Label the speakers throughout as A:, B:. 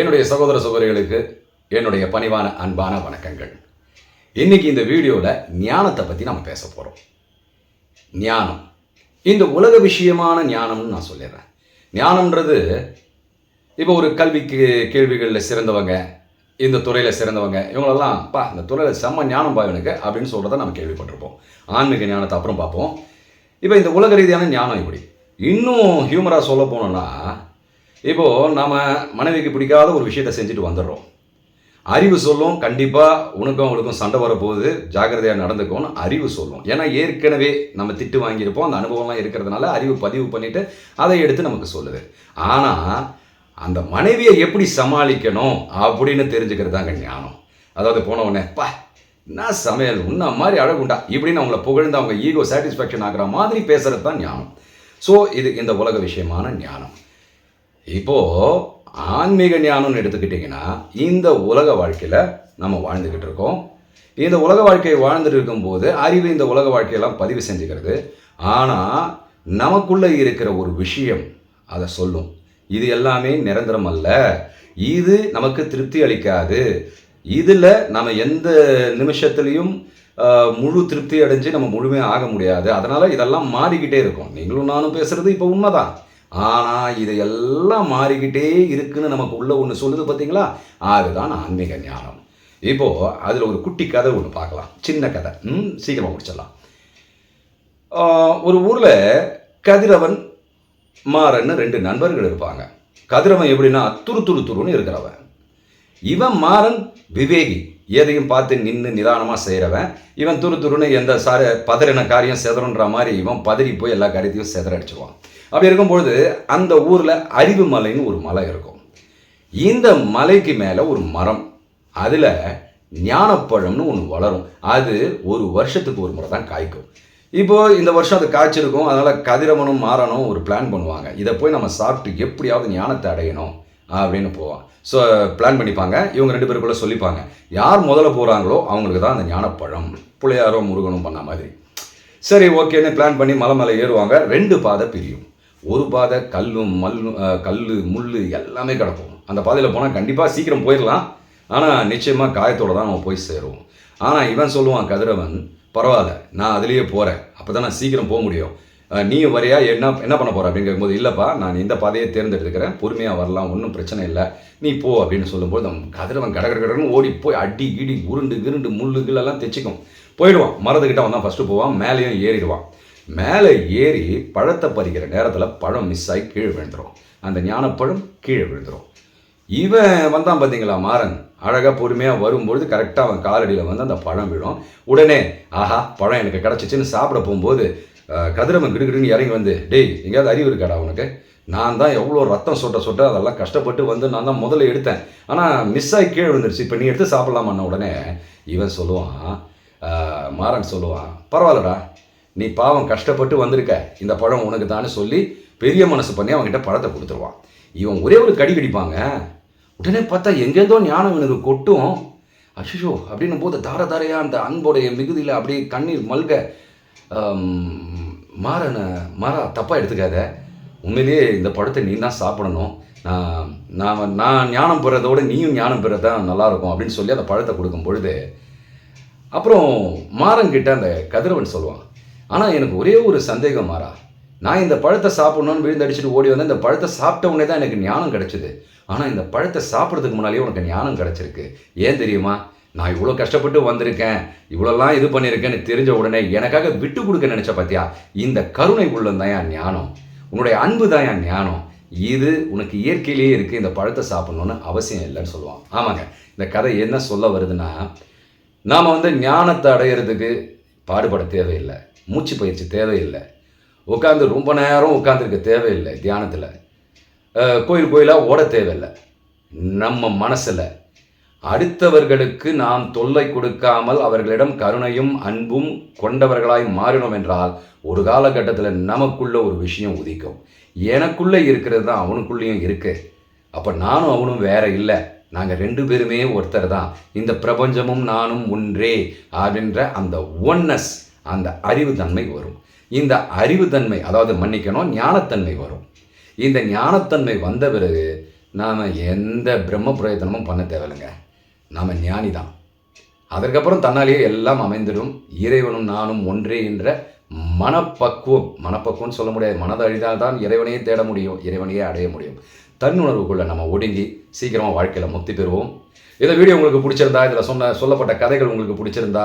A: என்னுடைய சகோதர சகோதரிகளுக்கு என்னுடைய பணிவான அன்பான வணக்கங்கள். இன்னைக்கு இந்த வீடியோவில் ஞானத்தை பற்றி நம்ம பேச போகிறோம். ஞானம் இந்த உலக விஷயமான ஞானம்னு நான் சொல்லிடுறேன். ஞானம்ன்றது இப்போ ஒரு கல்விக்கு கேள்விகளில் சிறந்தவங்க, இந்த துறையில் சிறந்தவங்க, இவங்களெல்லாம் இந்த துறையில் செம்ம ஞானம் பாவனுக்கு அப்படின்னு சொல்கிறத நம்ம கேள்விப்பட்டிருப்போம். ஆன்மீக ஞானத்தை அப்புறம் பார்ப்போம். இப்போ இந்த உலக ரீதியான ஞானம் இப்படி இன்னும் ஹியூமராக சொல்ல போனோம்னா, இப்போது நம்ம மனைவிக்கு பிடிக்காத ஒரு விஷயத்தை செஞ்சுட்டு வந்துடுறோம். அறிவு சொல்லும், கண்டிப்பாக உனக்கும் அவளுக்கும் சண்டை வரப்போகுது, ஜாக்கிரதையாக நடந்துக்கோன்னு அறிவு சொல்லும். ஏன்னா ஏற்கனவே நம்ம திட்டு வாங்கியிருப்போம், அந்த அனுபவம்லாம் இருக்கிறதுனால அறிவு பதிவு பண்ணிவிட்டு அதை எடுத்து நமக்கு சொல்லுது. ஆனால் அந்த மனைவியை எப்படி சமாளிக்கணும் அப்படின்னு தெரிஞ்சுக்கிறது தாங்க ஞானம். அதாவது போன உடனே என்ன சமையல் உன்ன மாதிரி அழகுண்டா இப்படின்னு அவங்கள புகழ்ந்து அவங்க ஈகோ சாட்டிஸ்ஃபேக்ஷன் ஆகிற மாதிரி பேசுகிறது தான் ஞானம். ஸோ இது இந்த உலக விஷயமான ஞானம். இப்போது ஆன்மீக ஞானம்னு எடுத்துக்கிட்டிங்கன்னா, இந்த உலக வாழ்க்கையில் நம்ம வாழ்ந்துக்கிட்டு இருக்கோம். இந்த உலக வாழ்க்கையை வாழ்ந்துட்டு இருக்கும்போது அறிவு இந்த உலக வாழ்க்கையெல்லாம் பதிவு செஞ்சுக்கிறது. ஆனால் நமக்குள்ளே இருக்கிற ஒரு விஷயம் அதை சொல்லும், இது எல்லாமே நிரந்தரம் அல்ல, இது நமக்கு திருப்தி அளிக்காது, இதில் நம்ம எந்த நிமிஷத்துலேயும் முழு திருப்தி அடைஞ்சு நம்ம முழுமையாக ஆக முடியாது, அதனால் இதெல்லாம் மாறிக்கிட்டே இருக்கும். நீங்களும் நானும் பேசுகிறது இப்போ உண்மைதான். ஆனால் இது எல்லாம் மாறிக்கிட்டே இருக்குன்னு நமக்கு உள்ள ஒன்று சொல்லுது பார்த்தீங்களா, அதுதான் ஆன்மீக ஞானம். இப்போது அதில் ஒரு குட்டி கதை ஒன்று பார்க்கலாம். சின்ன கதை, சீக்கிரமாக முடிச்சிடலாம். ஒரு ஊரில் கதிரவன் மாறன்னு ரெண்டு நண்பர்கள் இருப்பாங்க. கதிரவன் எப்படின்னா துருன்னு இருக்கிறவன். இவன் மாறன் விவேகி, எதையும் பார்த்து நின்று நிதானமாக செய்கிறவன். இவன் துருன்னு எந்த பதறின காரியம் செதறன்ற மாதிரி இவன் பதறி போய் எல்லா காரியத்தையும் செதற அடிச்சிருவான். அப்படி இருக்கும்பொழுது அந்த ஊரில் அறிவு மலைன்னு ஒரு மலை இருக்கும். இந்த மலைக்கு மேலே ஒரு மரம், அதில் ஞானப்பழம்னு ஒன்று வளரும். அது ஒரு வருஷத்துக்கு ஒரு முறை தான் காய்க்கும். இப்போது இந்த வருஷம் அது காய்ச்சிருக்கும். அதனால் கதிரவனும் மாறனும் ஒரு பிளான் பண்ணுவாங்க, இதை போய் நம்ம சாப்பிட்டு எப்படியாவது ஞானத்தை அடையணும் அப்படின்னு போவான். ஸோ பிளான் பண்ணிப்பாங்க. இவங்க ரெண்டு பேருக்குள்ளே சொல்லிப்பாங்க, யார் முதல்ல போகிறாங்களோ அவங்களுக்கு தான் அந்த ஞானப்பழம். பிள்ளையாரோ முருகனும் பண்ண மாதிரி. சரி ஓகேன்னு பிளான் பண்ணி மலை மேலே ஏறுவாங்க. ரெண்டு பாதை பிரியும். ஒரு பாதை கல் முள் எல்லாமே கிடக்கும். அந்த பாதையில் போனால் கண்டிப்பாக சீக்கிரம் போயிடலாம், ஆனால் நிச்சயமாக காயத்தோடு தான் நம்ம போய் சேருவோம். ஆனால் இவன் சொல்லுவான், கதிரவன், பரவாயில்ல நான் அதுலேயே போகிறேன், அப்போ தான் நான் சீக்கிரம் போக முடியும், நீயும் வரையா, என்ன பண்ண போகிற அப்படின்னு கேட்கும்போது, இல்லைப்பா நான் இந்த பாதையை தேர்ந்தெடுத்துக்கிறேன், பொறுமையாக வரலாம், ஒன்றும் பிரச்சனை இல்லை, நீ போ அப்படின்னு சொல்லும்போது கதிரவன் கடற்கடன்னு ஓடி போய் அடி கிடி உருண்டு முள்ளுகளெல்லாம் தைச்சிக்கும் போயிடுவான். மரத்துக்கிட்ட வந்தான் ஃபஸ்ட்டு போவான், மேலேயும் ஏறிடுவான். மேலே ஏறி பழத்தை பறிக்கிற நேரத்தில் பழம் மிஸ் ஆகி கீழே விழுந்துடும். அந்த ஞானப்பழம் கீழே விழுந்துடும். இவன் வந்தான் பார்த்தீங்களா மாறன், அழகாக பொறுமையாக வரும்பொழுது கரெக்டாக அவன் காலடியில் வந்து அந்த பழம் விழும். உடனே ஆஹா பழம் எனக்கு கிடச்சிச்சின்னு சாப்பிட போகும்போது கதிரவன் கிடுகிடுன்னு இறங்கி வந்து, டேய் எங்கேயாவது அறிவு இருக்காடா உனக்கு, நான் தான் எவ்வளோ ரத்தம் சொட்ட அதெல்லாம் கஷ்டப்பட்டு வந்து நான் தான் முதல்ல எடுத்தேன், ஆனால் மிஸ் ஆகி கீழே விழுந்துருச்சு, இப்போ நீ எடுத்து சாப்பிட்லாமான்ன உடனே இவன் சொல்லுவான், மாறன் சொல்லுவான், பரவாயில்லடா நீ பாவம் கஷ்டப்பட்டு வந்திருக்க, இந்த பழம் உனக்கு தானே சொல்லி பெரிய மனசு பண்ணி அவங்ககிட்ட பழத்தை கொடுத்துருவான். இவன் ஒரே ஒரு கடி கடிப்பாங்க. உடனே பார்த்தா எங்கேருந்தோ ஞானம் எனக்கு கொட்டும். அஷோ அப்படின்னும் போது தாரையாக அந்த அன்போடைய மிகுதியில் அப்படியே கண்ணீர் மல்க, மாறா தப்பாக எடுத்துக்காத, உண்மையிலேயே இந்த பழத்தை நீ தான் சாப்பிடணும், நான் ஞானம் பெறதோட நீயும் ஞானம் பெறதான் நல்லாயிருக்கும் அப்படின்னு சொல்லி அந்த பழத்தை கொடுக்கும் பொழுது, அப்புறம் மாறன்கிட்ட அந்த கதிரவன் சொல்லுவான், ஆனால் எனக்கு ஒரே ஒரு சந்தேகம் மாறா, நான் இந்த பழத்தை சாப்பிட்ணுன்னு விழுந்தடிச்சிட்டு ஓடி வந்தேன், இந்த பழத்தை சாப்பிட்ட உடனே தான் எனக்கு ஞானம் கிடச்சிது, ஆனால் இந்த பழத்தை சாப்பிட்றதுக்கு முன்னாலேயே உனக்கு ஞானம் கிடச்சிருக்கு, ஏன் தெரியுமா, நான் இவ்வளோ கஷ்டப்பட்டு வந்திருக்கேன், இவ்வளோலாம் இது பண்ணியிருக்கேன்னு தெரிஞ்ச உடனே எனக்காக விட்டு கொடுக்க நினச்ச பார்த்தியா, இந்த கருணை உள்ளம் தான் என் ஞானம், உன்னுடைய அன்பு தான் என் ஞானம், இது உனக்கு இயற்கையிலேயே இருக்குது, இந்த பழத்தை சாப்பிட்ணுன்னு அவசியம் இல்லைன்னு சொல்லுவான். ஆமாங்க, இந்த கதை என்ன சொல்ல வருதுன்னா, நாம் ஞானத்தை அடையிறதுக்கு பாடுபட தேவையில்லை, மூச்சு பயிற்சி தேவையில்லை, உட்காந்து ரொம்ப நேரம் உட்காந்துருக்க தேவையில்லை, தியானத்தில் கோயிலாக ஓட தேவையில்லை. நம்ம மனசில் அடுத்தவர்களுக்கு நாம் தொல்லை கொடுக்காமல் அவர்களிடம் கருணையும் அன்பும் கொண்டவர்களாய் மாறினோம் என்றால் ஒரு காலகட்டத்தில் நமக்குள்ள ஒரு விஷயம் உதிக்கும். எனக்குள்ளே இருக்கிறது தான் அவனுக்குள்ளேயும் இருக்குது, அப்போ நானும் அவனும் வேற இல்லை, நாங்கள் ரெண்டு பேருமே ஒருத்தர் தான், இந்த பிரபஞ்சமும் நானும் ஒன்றே அப்படின்ற அந்த ஒன்னஸ், அந்த அறிவுத்தன்மை வரும். இந்த அறிவுத்தன்மை, அதாவது மன்னிக்கணும், ஞானத்தன்மை வரும். இந்த ஞானத்தன்மை வந்த பிறகு நாம் எந்த பிரம்ம பிரயத்தனமும் பண்ண தேவையில்லைங்க. நாம் ஞானி தான். அதற்கப்புறம் தன்னாலேயே எல்லாம் அமைந்திடும். இறைவனும் நானும் ஒன்றே என்ற மனப்பக்குவம்னு சொல்ல முடியாது. மனதை அழிதால் தான் இறைவனையே தேட முடியும், இறைவனையே அடைய முடியும். தன்னுணர்வுக்குள்ளே நம்ம ஒடுங்கி சீக்கிரமாக வாழ்க்கையில் முக்தி பெறுவோம். இந்த வீடியோ உங்களுக்கு பிடிச்சிருந்தா, இதில் சொல்லப்பட்ட கதைகள் உங்களுக்கு பிடிச்சிருந்தா,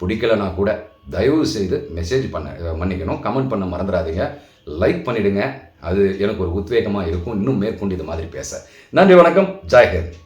A: பிடிக்கலைன்னா கூட தயவு செய்து மெசேஜ் மன்னிக்கணும், கமெண்ட் பண்ண மறந்துடாதீங்க, லைக் பண்ணிவிடுங்க. அது எனக்கு ஒரு உத்வேகமாக இருக்கும் இன்னும் மேற்கொண்டு இது மாதிரி பேச. நன்றி, வணக்கம், ஜெய் ஹிந்த்.